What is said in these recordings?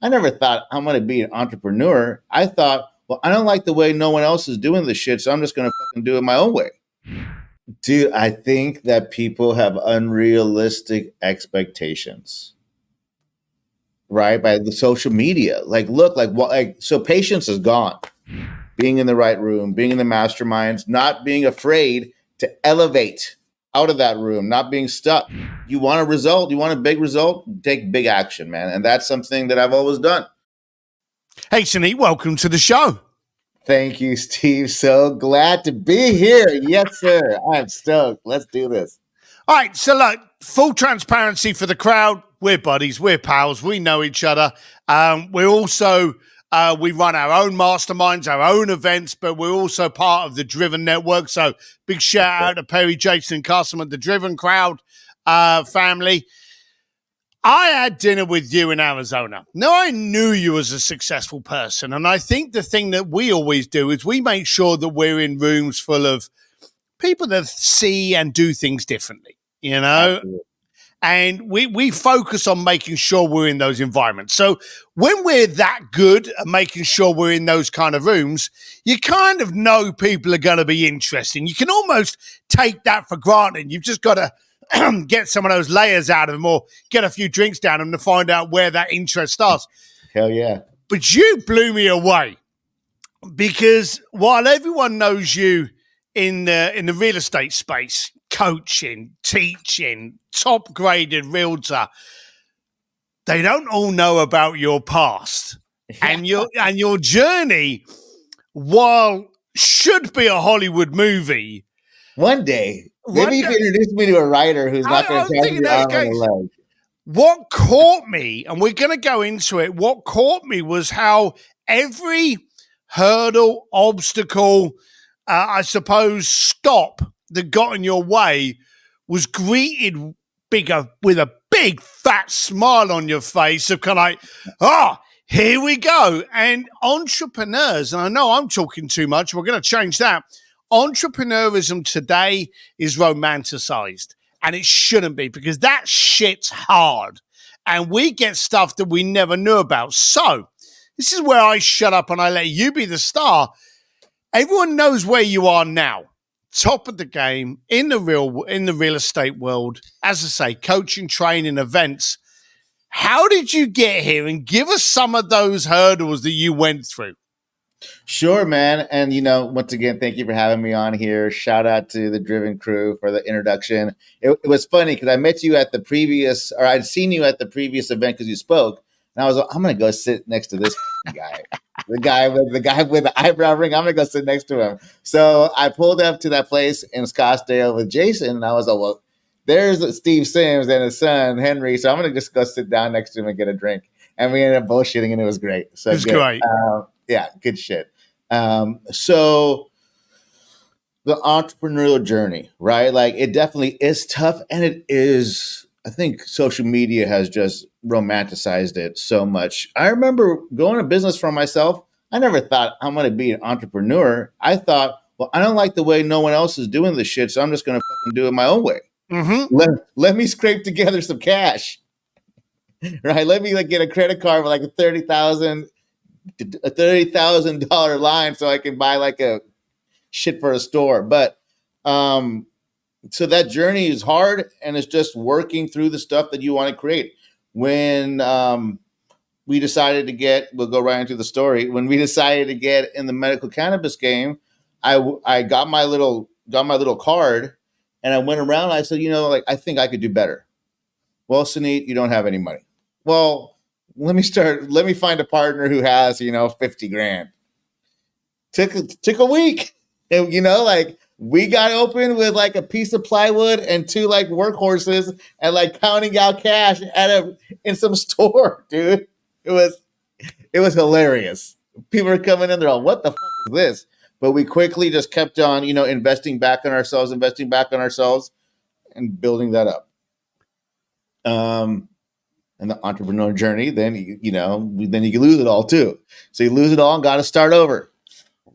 I never thought I'm going to be an entrepreneur. I thought, well, I don't like the way no one else is doing this shit, so I'm just going to fucking do it my own way. Dude, I think that people have unrealistic expectations, right? By the social media. Like, look, like what, so patience is gone. Being in the right room, being in the masterminds, not being afraid to elevate out of that room, not being stuck. You want a result, you want a big result, take big action, man. And that's something that I've always done. Hey, Suneet, welcome to the show. Thank you, Steve. So glad to be here. Yes, sir. I'm stoked. Let's do this. All right, so look, full transparency for the crowd. We're buddies, we're pals, we know each other. We're also, we run our own masterminds, our own events, but we're also part of the Driven Network. So big shout out to Perry, Jason, and Carson at the Driven Crowd family. I had dinner with you in Arizona. Now, I knew you as a successful person, and I think the thing that we always do is we make sure that we're in rooms full of people that see and do things differently, you know? Absolutely. And we focus on making sure we're in those environments. So when we're that good at making sure we're in those kind of rooms, you kind of know people are going to be interesting. You can almost take that for granted. You've just got to get some of those layers out of them or get a few drinks down them to find out where that interest starts. Hell yeah. But you blew me away because while everyone knows you in the real estate space, coaching, teaching, top graded realtor, they don't all know about your past and your journey. While should be a Hollywood movie, one day maybe you can introduce me to a writer who's not going to tell you the arm on the leg. What caught me, and we're going to go into it, what caught me was how every hurdle, obstacle, I suppose, stop that got in your way was greeted with a big fat smile on your face of kind of like, here we go. And entrepreneurs, and I know I'm talking too much, we're going to change that. Entrepreneurism today is romanticized, and it shouldn't be because that shit's hard. And we get stuff that we never knew about. So this is where I shut up and I let you be the star. Everyone knows where you are now. Top of the game in the real estate world. As I say, coaching, training, events. How did you get here? And give us some of those hurdles that you went through. Sure, man. And, once again, thank you for having me on here. Shout out to the Driven crew for the introduction. It was funny because I met you at I'd seen you at the previous event because you spoke. And I was like, I'm going to go sit next to this guy. the guy with the eyebrow ring. I'm going to go sit next to him. So I pulled up to that place in Scottsdale with Jason. And I was like, well, there's Steve Sims and his son, Henry. So I'm going to just go sit down next to him and get a drink. And we ended up bullshitting and it was great. So it was great. Yeah, good shit. So the entrepreneurial journey, right? Like it definitely is tough. And it is, I think social media has just romanticized it so much. I remember going to business for myself. I never thought I'm going to be an entrepreneur. I thought, well, I don't like the way no one else is doing this shit, so I'm just going to fucking do it my own way. Mm-hmm. Let me scrape together some cash, right? Let me get a credit card with a $30,000 line so I can buy a shit for a store. But so that journey is hard, and it's just working through the stuff that you want to create. When we decided to we'll go right into the story. When we decided to get in the medical cannabis game, I got my little card, and I went around. And I said, I think I could do better. Well, Suneet, you don't have any money. Well, let me find a partner who has, 50 grand. Took a week. And, we got open with a piece of plywood and two workhorses and counting out cash in some store, dude. It was hilarious. People are coming in, they're all, what the fuck is this? But we quickly just kept on, investing back on ourselves and building that up. And the entrepreneur journey, then you lose it all too. So you lose it all and got to start over.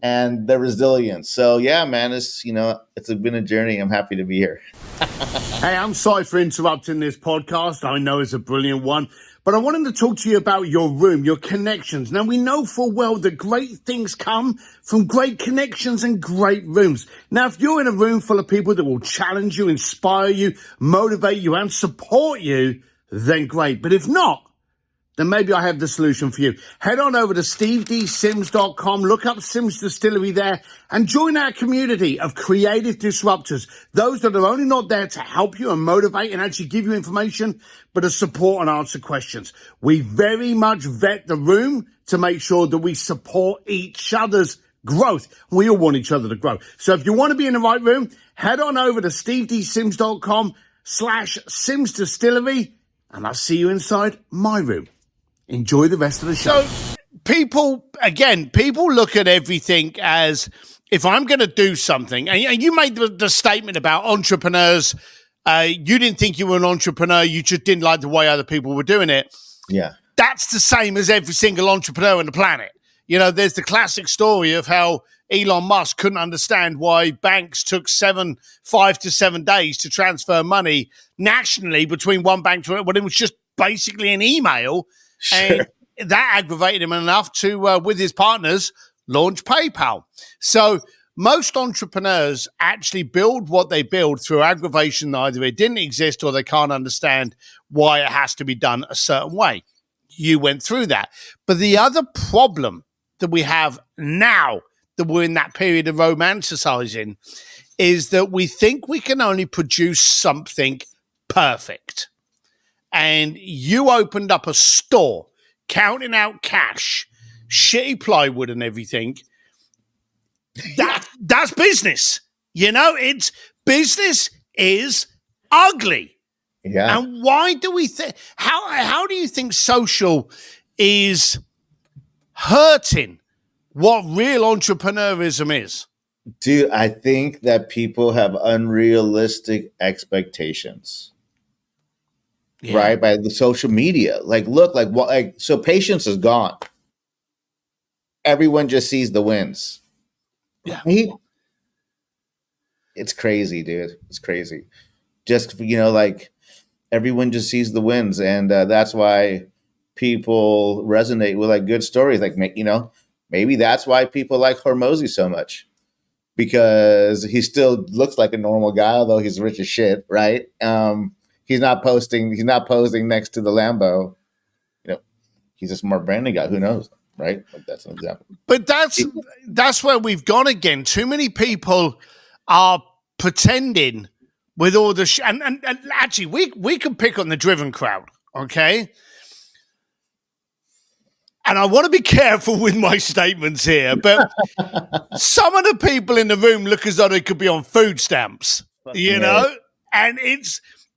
And the resilience. So yeah, man, it's been a journey. I'm happy to be here. Hey, I'm sorry for interrupting this podcast. I know it's a brilliant one, But I wanted to talk to you about your room, your connections. Now, we know full well that great things come from great connections and great rooms. Now, if you're in a room full of people that will challenge you, inspire you, motivate you, and support you, then great. But if not, then maybe I have the solution for you. Head on over to stevedsims.com, look up Sims Distillery there, and join our community of creative disruptors, those that are only not there to help you and motivate and actually give you information, but to support and answer questions. We very much vet the room to make sure that we support each other's growth. We all want each other to grow. So if you want to be in the right room, head on over to stevedsims.com/Sims Distillery, and I'll see you inside my room. Enjoy the rest of the show. So people look at everything as, if I'm going to do something, and you made the statement about entrepreneurs, you didn't think you were an entrepreneur, you just didn't like the way other people were doing it. Yeah. That's the same as every single entrepreneur on the planet. You know, there's the classic story of how Elon Musk couldn't understand why banks took 5 to 7 days to transfer money nationally between one bank to another, when it was just basically an email. Sure. And that aggravated him enough to, with his partners, launch PayPal. So most entrepreneurs actually build what they build through aggravation that either it didn't exist or they can't understand why it has to be done a certain way. You went through that. But the other problem that we have now that we're in that period of romanticizing is that we think we can only produce something perfect. And you opened up a store, counting out cash, shitty plywood and everything. That's business. You know, it's business is ugly. Yeah. And why do we think, how do you think social is hurting what real entrepreneurism is? Dude, I think that people have unrealistic expectations. Yeah. Right, by the social media. Like, look, like what? Like, so patience is gone. Everyone just sees the wins. Yeah, right? It's crazy, dude. It's crazy. Just, you know, like everyone just sees the wins, and that's why people resonate with like good stories. Like, you know, maybe that's why people like Hormozy so much, because he still looks like a normal guy, although he's rich as shit, right? He's not posting next to the Lambo. You know, he's a smart branding guy. Who knows, right? Like, that's an example. But that's where we've gone again. Too many people are pretending with all the and actually we can pick on the driven crowd, okay? And I want to be careful with my statements here, but some of the people in the room look as though they could be on food stamps, you know?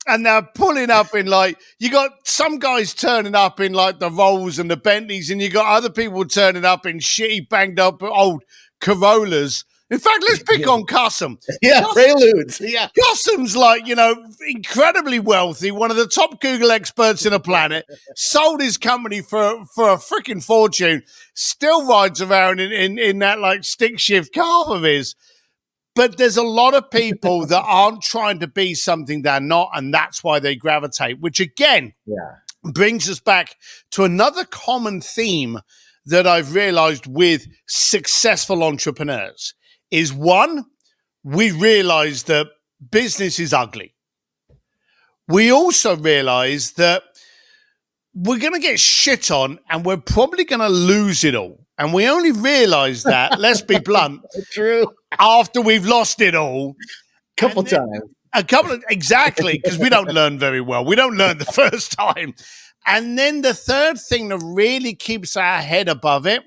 And they're pulling up in, like, you got some guys turning up in like the Rolls and the Bentleys, and you got other people turning up in shitty, banged up old Corollas. In fact, let's pick on Custom. Yeah, Preludes. Yeah. Custom's like, you know, incredibly wealthy, one of the top Google experts in the planet, sold his company for a freaking fortune, still rides around in that like stick shift car of his. But there's a lot of people that aren't trying to be something they're not, and that's why they gravitate, which again brings us back to another common theme that I've realized with successful entrepreneurs is, one, we realize that business is ugly. We also realize that we're going to get shit on and we're probably going to lose it all. And we only realize that, let's be blunt, true, after we've lost it all. times. Exactly, because we don't learn very well. We don't learn the first time. And then the third thing that really keeps our head above it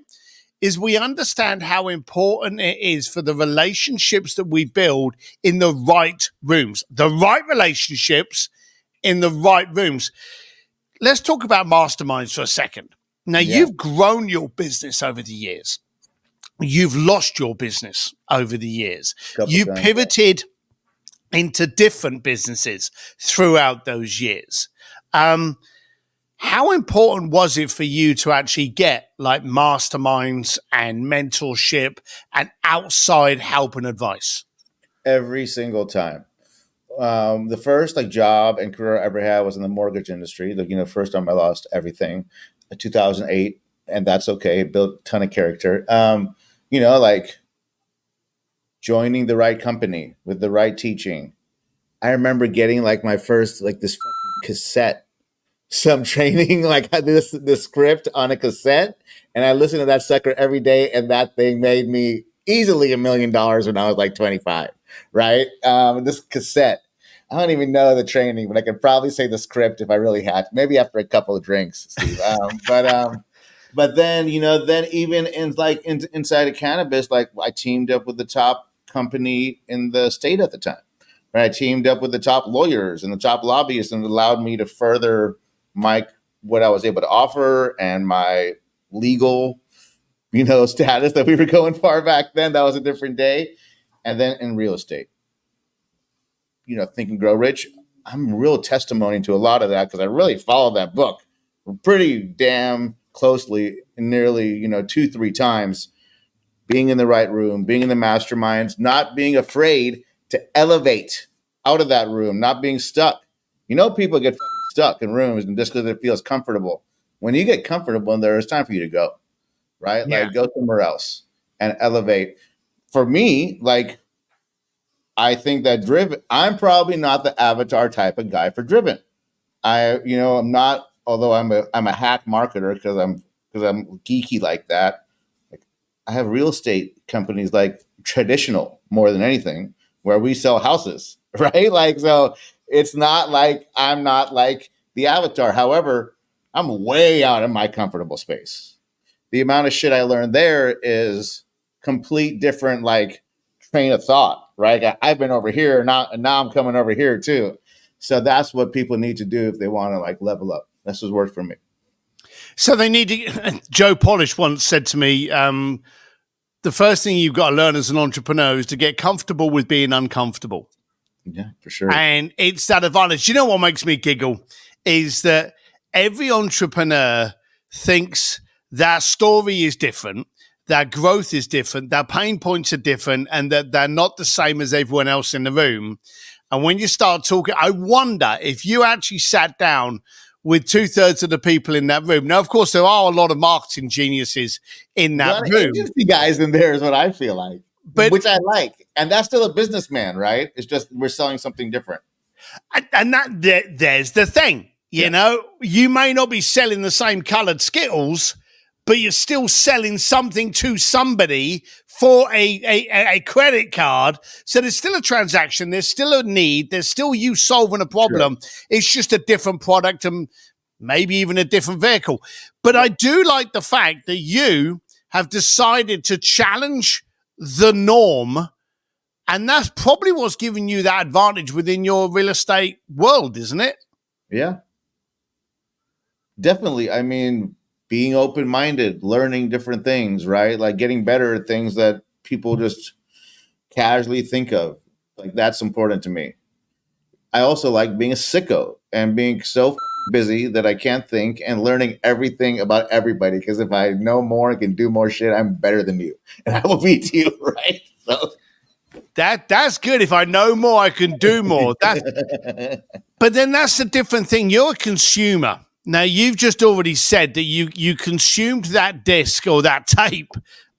is we understand how important it is for the relationships that we build in the right rooms, the right relationships in the right rooms. Let's talk about masterminds for a second. Now, you've grown your business over the years. You've lost your business over the years. You pivoted into different businesses throughout those years. How important was it for you to actually get like masterminds and mentorship and outside help and advice? Every single time. The first like job and career I ever had was in the mortgage industry. Like, first time I lost everything, 2008, and that's okay. Built a ton of character. Like joining the right company with the right teaching. I remember getting like my first like this fucking cassette, some training like this script on a cassette, and I listened to that sucker every day, and that thing made me easily $1 million when I was like 25, right? This cassette. I don't even know the training, but I could probably say the script if I really had to. Maybe after a couple of drinks, Steve. But then then even inside of cannabis, like I teamed up with the top company in the state at the time. Right? I teamed up with the top lawyers and the top lobbyists, and it allowed me to further my what I was able to offer and my legal, status that we were going far back then. That was a different day. And then in real estate, Think and Grow Rich. I'm real testimony to a lot of that because I really followed that book pretty damn closely, nearly, 2, 3 times, being in the right room, being in the masterminds, not being afraid to elevate out of that room, not being stuck. People get stuck in rooms and just because it feels comfortable. When you get comfortable, there is time for you to go, right? Yeah. Like go somewhere else and elevate. For me, like I think that driven, I'm probably not the avatar type of guy for driven. I'm not, although I'm a hack marketer because I'm geeky like that. Like I have real estate companies like traditional more than anything where we sell houses, right? Like so it's not like I'm not like the avatar. However, I'm way out of my comfortable space. The amount of shit I learned there is complete different like train of thought, right? I've been over here now, and now I'm coming over here too. So that's what people need to do if they want to like level up. That's what's worked for me. So they need to. Joe Polish once said to me, the first thing you've got to learn as an entrepreneur is to get comfortable with being uncomfortable. Yeah, for sure. And it's that advantage. You know what makes me giggle is that every entrepreneur thinks their story is different, their growth is different, their pain points are different, and that they're not the same as everyone else in the room. And when you start talking, I wonder if you actually sat down with 2/3 of the people in that room. Now, of course, there are a lot of marketing geniuses in that room. Agency guys in there is what I feel like, which I like. And that's still a businessman, right? It's just we're selling something different. And there's the thing, you know, you may not be selling the same colored Skittles, but you're still selling something to somebody for a credit card. So there's still a transaction. There's still a need. There's still you solving a problem. Sure. It's just a different product and maybe even a different vehicle. But I do like the fact that you have decided to challenge the norm. And that's probably what's giving you that advantage within your real estate world, isn't it? Yeah. Definitely. I mean, being open-minded, learning different things, right? Like getting better at things that people just casually think of. Like that's important to me. I also like being a sicko and being so busy that I can't think and learning everything about everybody. Because if I know more and can do more shit, I'm better than you. And I will beat you, right? So that's good. If I know more, I can do more. But then that's a different thing. You're a consumer. Now, you've just already said that you consumed that disc or that tape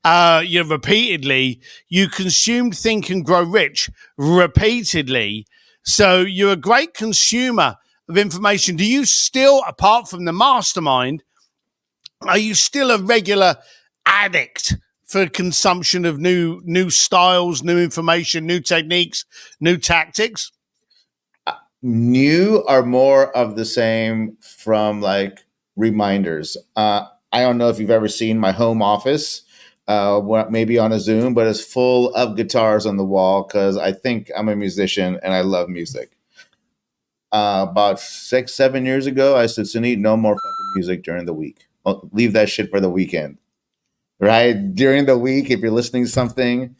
repeatedly. You consumed Think and Grow Rich repeatedly. So you're a great consumer of information. Do you still, apart from the mastermind, are you still a regular addict for consumption of new styles, new information, new techniques, new tactics? New are more of the same from like reminders. I don't know if you've ever seen my home office, maybe on a Zoom, but it's full of guitars on the wall because I think I'm a musician and I love music. About 6, 7 years ago, I said, Suneet, no more fucking music during the week. Leave that shit for the weekend. Right? During the week, if you're listening to something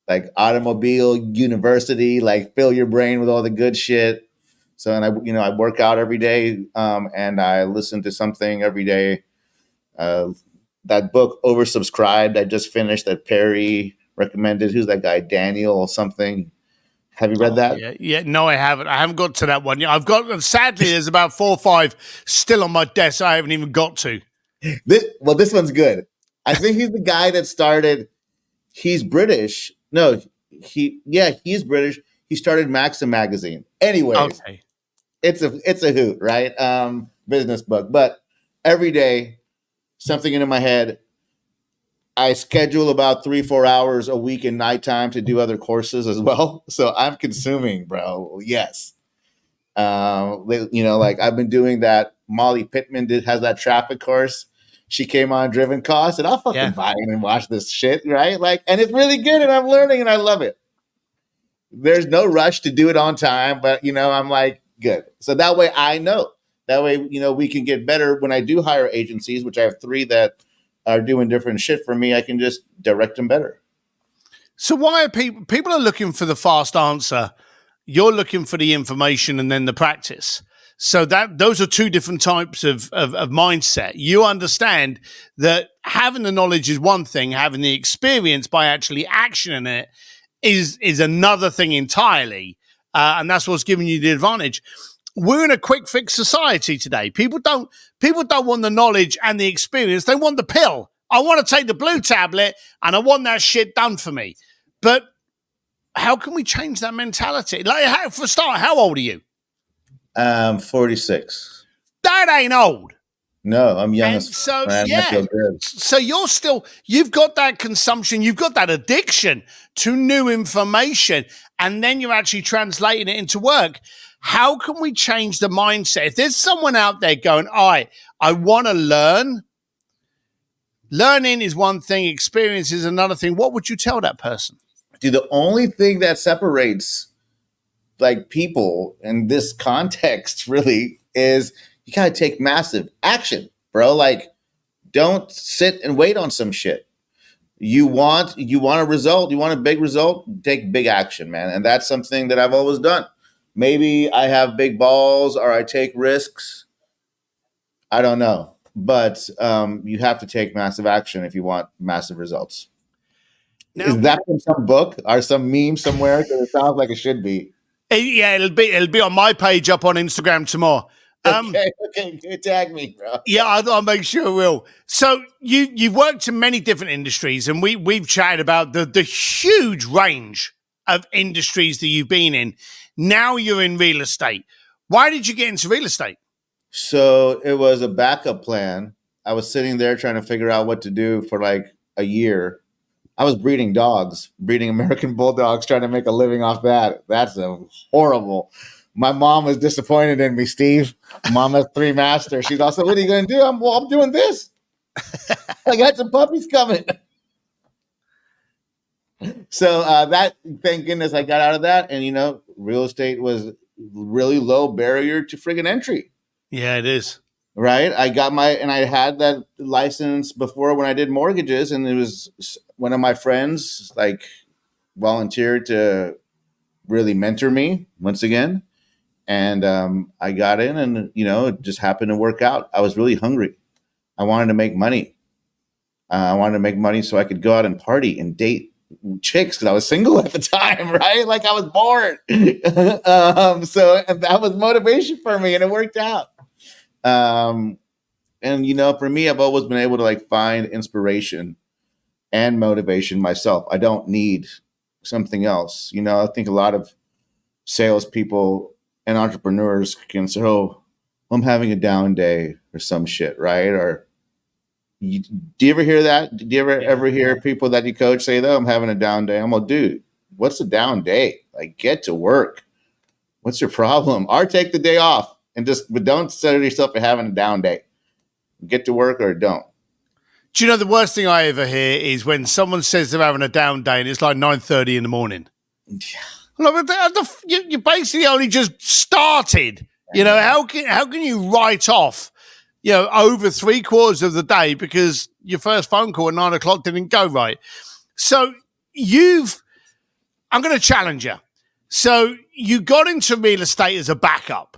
like automobile, university, like fill your brain with all the good shit. So, and I work out every day, and I listen to something every day. That book, Oversubscribed, I just finished that Perry recommended. Who's that guy? Daniel or something. Have you read Oh, that? yeah. Yeah. No, I haven't. I haven't got to that one yet. I've got, sadly, there's about 4 or 5 still on my desk I haven't even got to. This one's good. I think he's the guy that started. He's British. No, he's British. He started Maxim magazine. Anyways, Okay. it's a hoot, right? Business book. But every day, something into my head. I schedule about 3-4 hours a week in nighttime to do other courses as well. So I'm consuming, bro. Yes. Like I've been doing that. Molly Pittman has that traffic course. She came on Driven Cost, and I'll fucking Yeah. buy it and watch this shit, right? Like, and it's really good, and I'm learning, and I love it. There's no rush to do it on time, but I'm like, good. So that way I know. That way, we can get better when I do hire agencies, which I have 3 that are doing different shit for me. I can just direct them better. So why are people are looking for the fast answer? You're looking for the information and then the practice. So those are 2 different types of mindset. You understand that having the knowledge is one thing, having the experience by actually actioning it is another thing entirely. And that's what's giving you the advantage. We're in a quick fix society today. People don't want the knowledge and the experience. They want the pill. I want to take the blue tablet and I want that shit done for me. But how can we change that mentality? Like, for a start, how old are you? 46. That ain't old. No, I'm young And as so, man. I yeah. feel good. So you've got that consumption, you've got that addiction to new information, and then you're actually translating it into work. How can we change the mindset? If there's someone out there going, all right, I want to learn. Learning is one thing, experience is another thing. What would you tell that person? Dude, the only thing that separates like people in this context really is you gotta take massive action, bro. Like, don't sit and wait on some shit. You want a result, you want a big result, take big action, man. And that's something that I've always done. Maybe I have big balls or I take risks. I don't know. But you have to take massive action if you want massive results. Now, Is that from some book or some meme somewhere? Because it sounds like it should be. yeah, it'll be on my page up on Instagram tomorrow. Okay, tag me, bro. Yeah, I'll make sure I will. So you've worked in many different industries, and we've chatted about the huge range of industries that you've been in. Now you're in real estate. Why did you get into real estate? So it was a backup plan. I was sitting there trying to figure out what to do for like a year. I was breeding dogs, breeding American bulldogs, trying to make a living off that. That's a horrible. My mom was disappointed in me, Steve. Mom has 3 masters. She's also, what are you going to do? I'm doing this. I got some puppies coming. So that, thank goodness I got out of that. And, real estate was really low barrier to friggin' entry. Yeah, it is. Right. And I had that license before when I did mortgages. And it was one of my friends, like, volunteered to really mentor me once again. And I got in and, it just happened to work out. I was really hungry. I wanted to make money. I wanted to make money so I could go out and party and date chicks because I was single at the time, right? Like I was bored. So and that was motivation for me and it worked out. And, for me, I've always been able to like find inspiration and motivation myself. I don't need something else. I think a lot of salespeople and entrepreneurs can say, "Oh, I'm having a down day" or some shit, right? Or do you ever hear that? Do you ever hear people that you coach say, "Though I'm having a down day"? I'm like, dude, what's a down day? Like, get to work. What's your problem? Or take the day off and but don't set yourself for having a down day. Get to work or don't. Do you know the worst thing I ever hear is when someone says they're having a down day and it's like 9:30 in the morning. Yeah. Like, you basically only just started. How can you write off, over 3/4 of the day because your first phone call at 9:00 didn't go right? So I'm going to challenge you. So you got into real estate as a backup,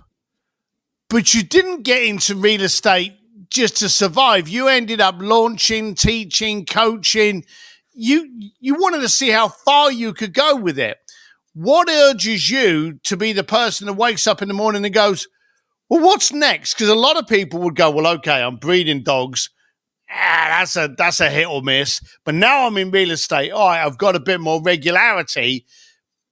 but you didn't get into real estate just to survive. You ended up launching, teaching, coaching. You wanted to see how far you could go with it. what urges you to be the person that wakes up in the morning and goes, well, what's next? Because a lot of people would go, well, okay, I'm breeding dogs. That's a hit or miss. But now I'm in real estate. All right, I've got a bit more regularity.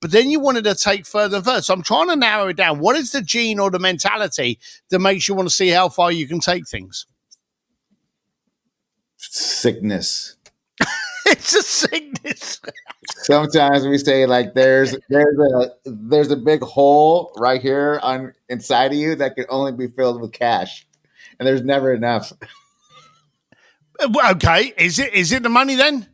But then you wanted to take further and further. So I'm trying to narrow it down. What is the gene or the mentality that makes you want to see how far you can take things? Sickness. It's a sickness. Sometimes we say like there's a big hole right here on inside of you that can only be filled with cash, and there's never enough. Okay, is it the money then?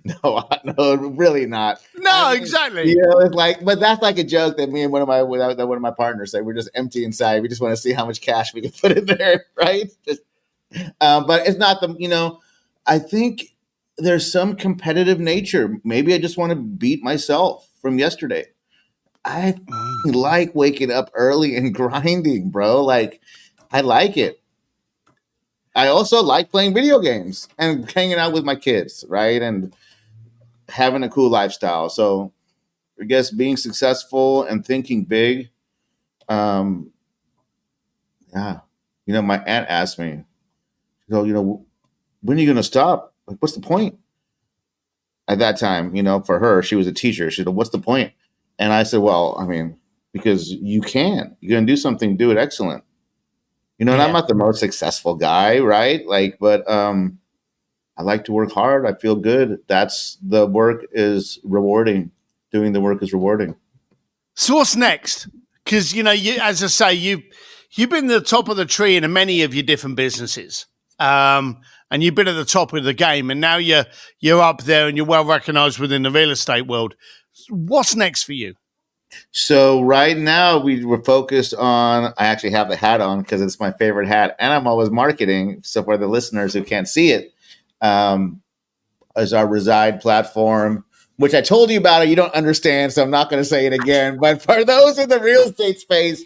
No, really not. No, exactly. You know, it's like, but that's like a joke that me and one of my partners say. We're just empty inside. We just want to see how much cash we can put in there, right? But it's not the. I think there's some competitive nature. Maybe I just want to beat myself from yesterday. I like waking up early and grinding, bro. Like, I like it. I also like playing video games and hanging out with my kids, right? And having a cool lifestyle. So I guess being successful and thinking big. Yeah. My aunt asked me, when are you going to stop? Like, what's the point? At that time, for her, she was a teacher. She said, what's the point? And I said, well, I mean, because you can. You're going to do something, do it excellent. And I'm not the most successful guy, right? Like, but I like to work hard. I feel good. The work is rewarding. Doing the work is rewarding. So what's next? Because, as I say, you've been at the top of the tree in many of your different businesses. And you've been at the top of the game, and now you're up there and you're well recognized within the real estate world. What's next for you? So right now we were focused on, I actually have the hat on because it's my favorite hat, and I'm always marketing. So for the listeners who can't see it, is our Reside platform, which I told you about it. You don't understand, so I'm not going to say it again. But for those in the real estate space,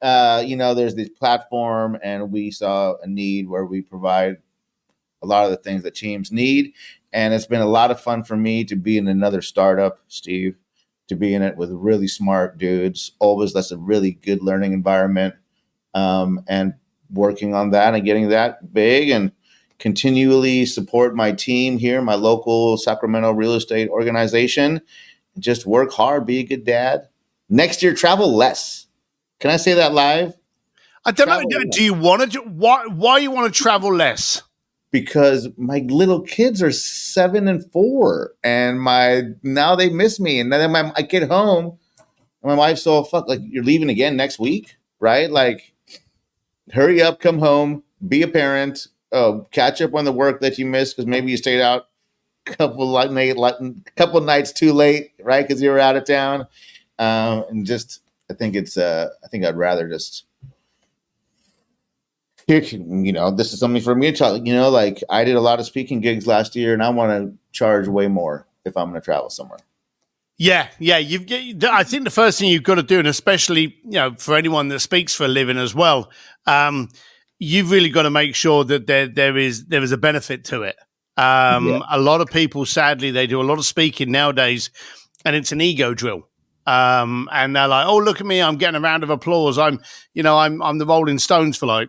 there's this platform, and we saw a need where we provide a lot of the things that teams need. And it's been a lot of fun for me to be in another startup, Steve, to be in it with really smart dudes. Always that's a really good learning environment, and working on that and getting that big and continually support my team here, my local Sacramento real estate organization. Just work hard, be a good dad. Next year, travel less. Can I say that live? I don't know. Do you want to? Why you want to travel less? Because my little kids are 7 and 4, and now they miss me. And then I get home, and my wife's so like, you're leaving again next week, right? Like, hurry up, come home, be a parent, catch up on the work that you missed because maybe you stayed out a couple nights too late, right? Because you were out of town, and just I think I'd rather just. Here, this is something for me to talk. Like I did a lot of speaking gigs last year, and I want to charge way more if I'm going to travel somewhere. Yeah. I think the first thing you've got to do, and especially for anyone that speaks for a living as well, you've really got to make sure that there is a benefit to it. A lot of people, sadly, they do a lot of speaking nowadays, and it's an ego drill. And they're like, "Oh, look at me! I'm getting a round of applause. I'm the Rolling Stones for like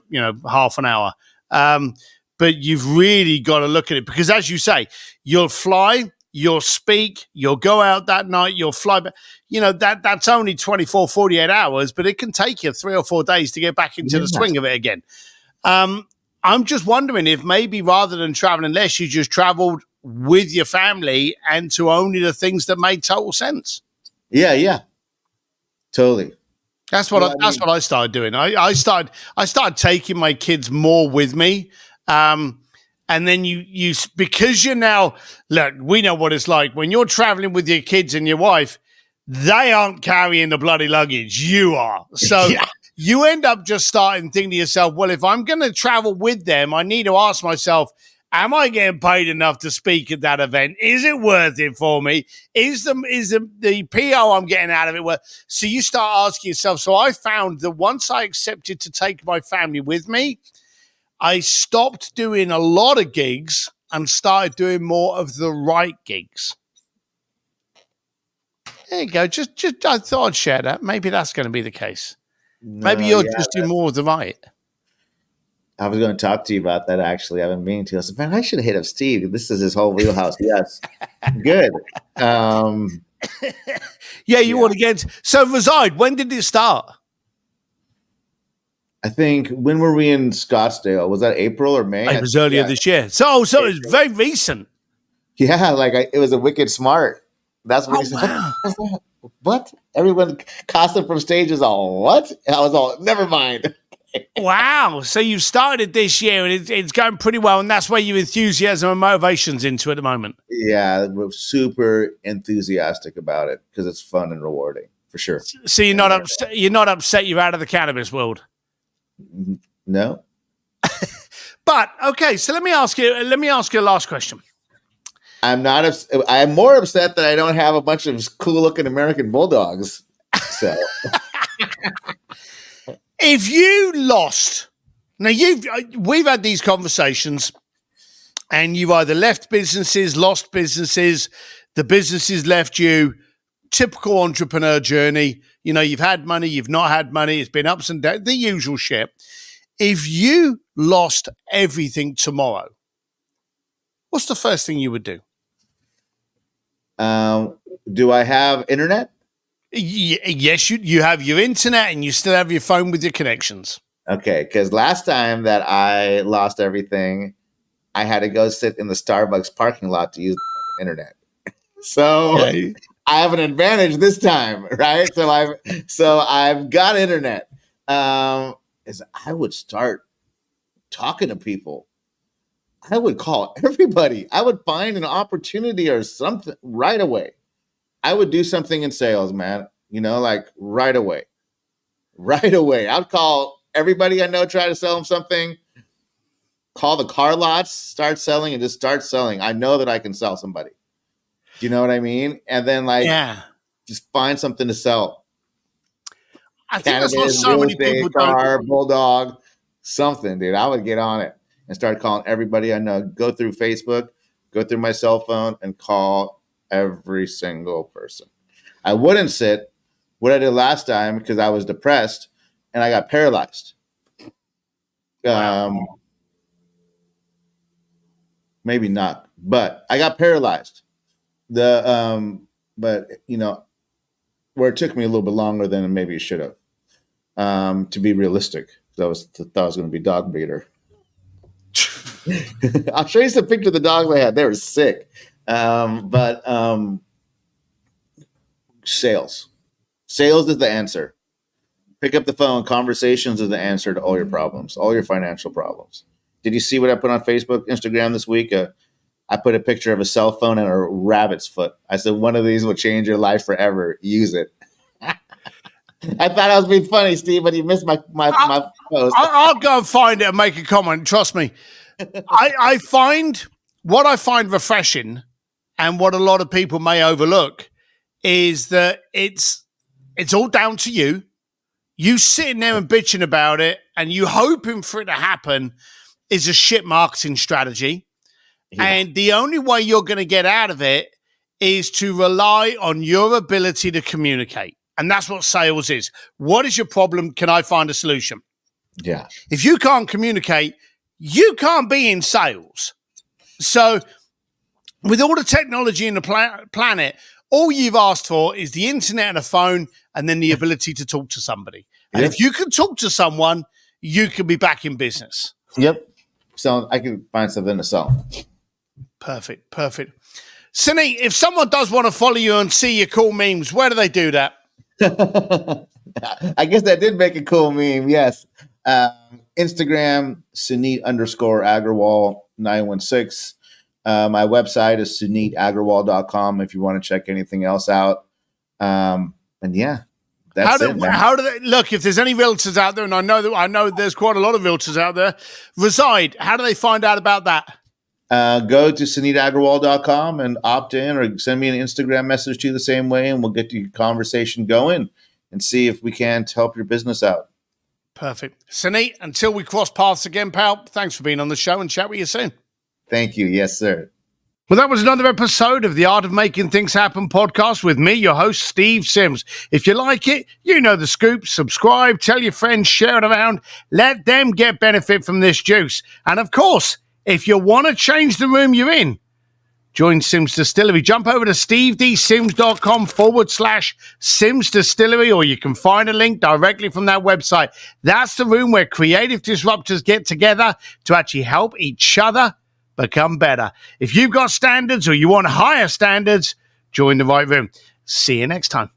half an hour." But you've really got to look at it because, as you say, you'll fly, you'll speak, you'll go out that night, you'll fly back. That's only 24, 48 hours, but it can take you 3 or 4 days to get back into the swing of it again. I'm just wondering if maybe rather than traveling less, you just traveled with your family and to only the things that made total sense. Yeah, totally. That's what I started doing. I started taking my kids more with me, and then you because you're now look. We know what it's like when you're traveling with your kids and your wife. They aren't carrying the bloody luggage. You are. So you end up just starting thinking to yourself, well, if I'm going to travel with them, I need to ask myself, am I getting paid enough to speak at that event? Is it worth it for me? Is the PO I'm getting out of it worth? So you start asking yourself. So I found that once I accepted to take my family with me, I stopped doing a lot of gigs and started doing more of the right gigs. There you go. Just I thought I'd share that. Maybe that's going to be the case. Maybe No, you're yeah, just doing more of the right. I was going to talk to you about that actually. I've been meaning to. I said, man, I should have hit up Steve. This is his whole wheelhouse. Yes, good. Yeah, you Yeah. want to get. So Reside. When did it start? I think when were we in Scottsdale? Was that April or May? It was earlier this year. So it was very recent. Yeah, like it was a wicked smart. That's what Oh he said. wow. What? Everyone costume from stage is all what? I was all never mind. Wow. So you've started this year and it's going pretty well. And that's where your enthusiasm and motivation's into at the moment. Yeah, we're super enthusiastic about it because it's fun and rewarding for sure. So you're not upset. You're not upset. You're out of the cannabis world. No. But okay. So let me ask you a last question. I'm not. I'm more upset that I don't have a bunch of cool-looking American bulldogs. So, if you lost, now we've had these conversations, and you've either left businesses, lost businesses, the businesses left you. Typical entrepreneur journey. You know, you've had money, you've not had money. It's been ups and downs, the usual shit. If you lost everything tomorrow, what's the first thing you would do? do I have internet? Yes, you have your internet and you still have your phone with your connections. Okay, because last time that I lost everything, I had to go sit in the Starbucks parking lot to use the internet. So Okay. I have an advantage this time, right? So I've got internet. Is I would start talking to people. I would call everybody. I would find an opportunity or something right away. I would do something in sales, man. You know, like right away. Right away. I'd call everybody I know, try to sell them something. Call the car lots, start selling, and just start selling. I know that I can sell somebody. Do you know what I mean? And then just find something to sell. I think that's what Cannabis, so real many estate, people don't. car, bulldog, something, dude. I would get on it and start calling everybody I know. Go through Facebook, go through my cell phone, and call every single person. I wouldn't sit what I did last time because I was depressed and I got paralyzed. Wow. Maybe not, but I got paralyzed. But you know, where it took me a little bit longer than maybe it should have. To be realistic, I thought I was going to be dog breeder. I'll show you some pictures of the dogs I had. They were sick. But sales is the answer. Pick up the phone. Conversations is the answer to all your problems, all your financial problems. Did you see what I put on Facebook, Instagram this week? I put a picture of a cell phone and a rabbit's foot. I said, one of these will change your life forever. Use it. I thought I was being funny, Steve, but you missed my post. I'll go and find it and make a comment. Trust me. I find refreshing and what a lot of people may overlook is that it's all down to you. You sitting there and bitching about it and you hoping for it to happen is a shit marketing strategy. Yeah. And the only way you're going to get out of it is to rely on your ability to communicate. And that's what sales is. What is your problem? Can I find a solution? Yeah. If you can't communicate, you can't be in sales. So with all the technology in the planet, all you've asked for is the internet and a phone and then the ability to talk to somebody. And if you can talk to someone, you can be back in business. Yep. So I can find something to sell. Perfect. Suneet, if someone does want to follow you and see your cool memes, where do they do that? I guess that did make a cool meme. Yes. Instagram, Suneet _Agarwal 916. My website is SuneetAgarwal.com if you want to check anything else out. And yeah, that's it. How do they look? If there's any realtors out there, and I know there's quite a lot of realtors out there, Reside, how do they find out about that? Go to SuneetAgarwal.com and opt in or send me an Instagram message to you the same way, and we'll get the conversation going and see if we can't help your business out. Perfect. Suneet, until we cross paths again, pal, thanks for being on the show and chat with you soon. Thank you. Yes, sir. Well, that was another episode of the Art of Making Things Happen podcast with me, your host, Steve Sims. If you like it, you know the scoop. Subscribe, tell your friends, share it around. Let them get benefit from this juice. And of course, if you want to change the room you're in, join Sims Distillery. Jump over to stevedsims.com/Sims Distillery, or you can find a link directly from that website. That's the room where creative disruptors get together to actually help each other become better. If you've got standards or you want higher standards, join the right room. See you next time.